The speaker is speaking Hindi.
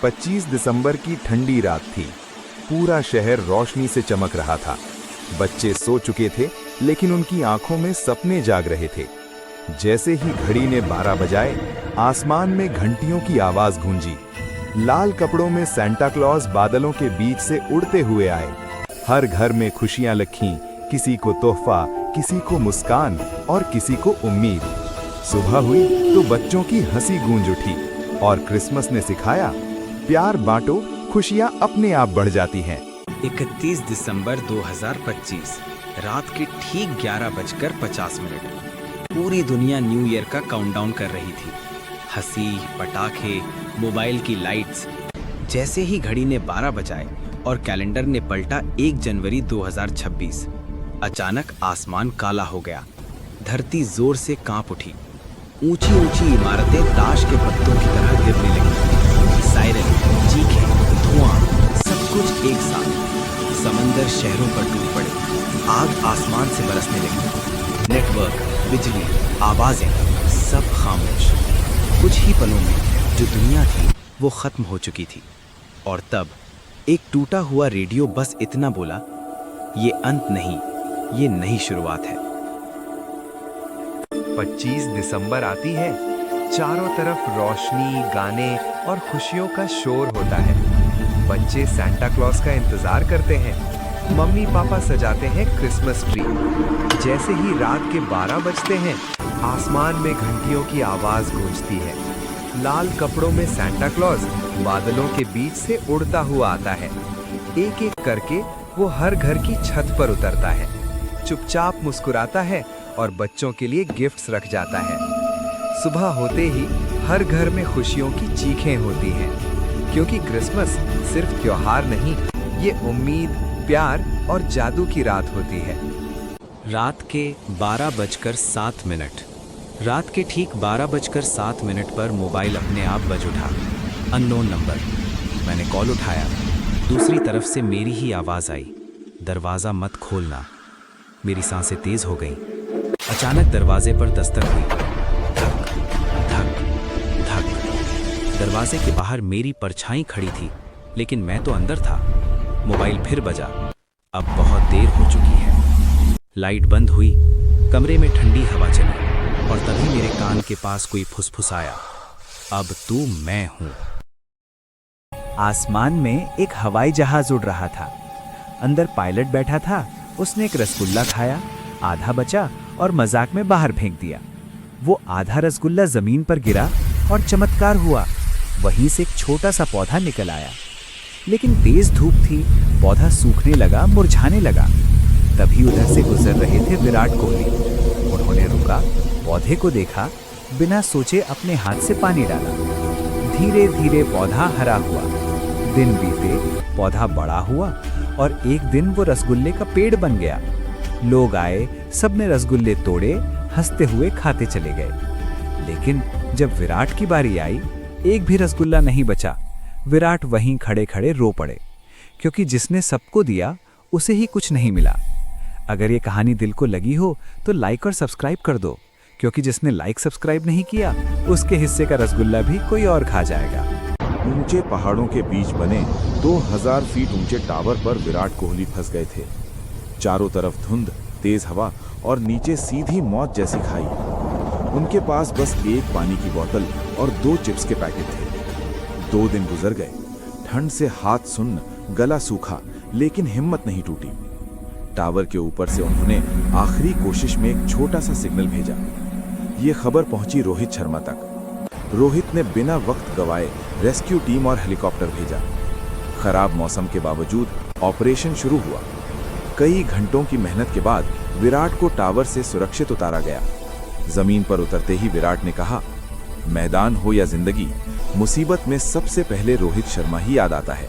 25 दिसंबर की ठंडी रात थी। पूरा शहर रोशनी से चमक रहा था। बच्चे सो चुके थे, लेकिन उनकी आंखों में सपने जाग रहे थे। जैसे ही घड़ी ने 12 बजाए, आसमान में घंटियों की आवाज गूंजी। लाल कपड़ों में सांता क्लॉज बादलों के बीच से उड़ते हुए आए। हर घर में खुशियां लखीं, किसी को तोहफा, किसी को मुस्कान और किसी को उम्मीद। सुबह हुई तो बच्चों की हंसी गूंज उठी और क्रिसमस ने सिखाया, प्यार बांटो, खुशियां अपने आप बढ़ जाती हैं। 31 दिसंबर 2025 रात के ठीक 11:50 पूरी दुनिया न्यू ईयर का काउंटडाउन कर रही थी। हंसी, पटाखे, मोबाइल की लाइट्स। जैसे ही घड़ी ने 12 बजाए और कैलेंडर ने पलटा 1 जनवरी 2026, अचानक आसमान काला हो गया। धरती जोर से कांप उठी। ऊंची ऊंची इमारतें ताश के पत्तों की तरह गिरने लगी। सायरन, चीखें, धुआं, सब कुछ एक साथ। समंदर शहरों पर टूट पड़े। आग आसमान से बरसने लगी। नेटवर्क, बिजली, आवाजें, सब खामोश। कुछ ही पलों में जो दुनिया थी वो खत्म हो चुकी थी। और तब एक टूटा हुआ रेडियो बस इतना बोला, ये अंत नहीं, ये नई शुरुआत है। 25 दिसंबर आती है। चारों तरफ रोशनी, गाने और खुशियों का शोर होता है। बच्चे सांता क्लॉज का इंतजार करते हैं। मम्मी पापा सजाते हैं क्रिसमस ट्री। जैसे ही रात के 12 बजते हैं, आसमान में घंटियों की आवाज गूंजती है। लाल कपड़ों में सांता क्लॉज बादलों के बीच से उड़ता हुआ आता है। एक एक करके वो हर घर की छत पर उतरता है, चुपचाप मुस्कुराता है और बच्चों के लिए गिफ्ट्स रख जाता है। सुबह होते ही हर घर में खुशियों की चीखें होती हैं, क्योंकि क्रिसमस सिर्फ त्योहार नहीं, ये उम्मीद, प्यार और जादू की रात होती है। रात के 12:07। रात के ठीक 12:07 पर मोबाइल अपने आप बज उठा। Unknown number. मैंने कॉल उठाया। दूसरी तरफ से मेरी ही आवाज आई, दरवाजा मत खोलना। मेरी सांसें तेज हो गईं। अचानक दरवाजे पर दस्तक हुई। धक धक धक। दरवाजे के बाहर मेरी परछाई खड़ी थी, लेकिन मैं तो अंदर था। मोबाइल फिर बजा। अब बहुत देर हो चुकी है। लाइट बंद हुई। कमरे में ठंडी हवा चली और तभी मेरे कान के पास कोई फुसफुसाया, अब तू मैं हूं। आसमान में एक हवाई जहाज उड़ रहा था। अंदर पायलट बैठा था। उसने एक रसगुल्ला खाया, आधा बचा और मजाक में बाहर फेंक दिया। वो आधा रसगुल्ला जमीन पर गिरा और चमत्कार हुआ, वहीं से एक छोटा सा पौधा निकल आया। लेकिन तेज धूप थी, पौधा सूखने लगा, मुरझाने लगा। तभी उधर से गुजर रहे थे विराट कोहली। उन्होंने रुका, पौधे को देखा, बिना सोचे अपने हाथ से पानी डाला। धीरे धीरे पौधा हरा हुआ। दिन बीते, पौधा बड़ा हुआ और एक दिन वो रसगुल्ले का पेड़ बन गया। लोग आए, सबने रसगुल्ले तोड़े, हंसते हुए खाते चले गए। लेकिन जब विराट की बारी आई, एक भी रसगुल्ला नहीं बचा। विराट वहीं खड़े खड़े रो पड़े, क्योंकि जिसने सबको दिया उसे ही कुछ नहीं मिला। अगर ये कहानी दिल को लगी हो तो लाइक और सब्सक्राइब कर दो, क्योंकि जिसने लाइक सब्सक्राइब नहीं किया उसके हिस्से का रसगुल्ला भी कोई और खा जाएगा। ऊंचे पहाड़ों के बीच बने 2000 फीट ऊंचे टावर पर विराट कोहली फंस गए थे। चारों तरफ धुंध, तेज हवा और नीचे सीधी मौत जैसी खाई। उनके पास बस एक पानी की बोतल और 2 चिप्स के पैकेट थे। 2 दिन गुजर गए। ठंड से हाथ सुन्न, गला सूखा, लेकिन हिम्मत नहीं टूटी। टावर के ऊपर से उन्होंने आखिरी कोशिश में एक छोटा सा सिग्नल भेजा। ये खबर पहुंची रोहित शर्मा तक। रोहित ने बिना वक्त गवाए रेस्क्यू टीम और हेलीकॉप्टर भेजा। खराब मौसम के बावजूद ऑपरेशन शुरू हुआ। कई घंटों की मेहनत के बाद विराट को टावर से सुरक्षित उतारा गया। जमीन पर उतरते ही विराट ने कहा, मैदान हो या जिंदगी, मुसीबत में सबसे पहले रोहित शर्मा ही याद आता है।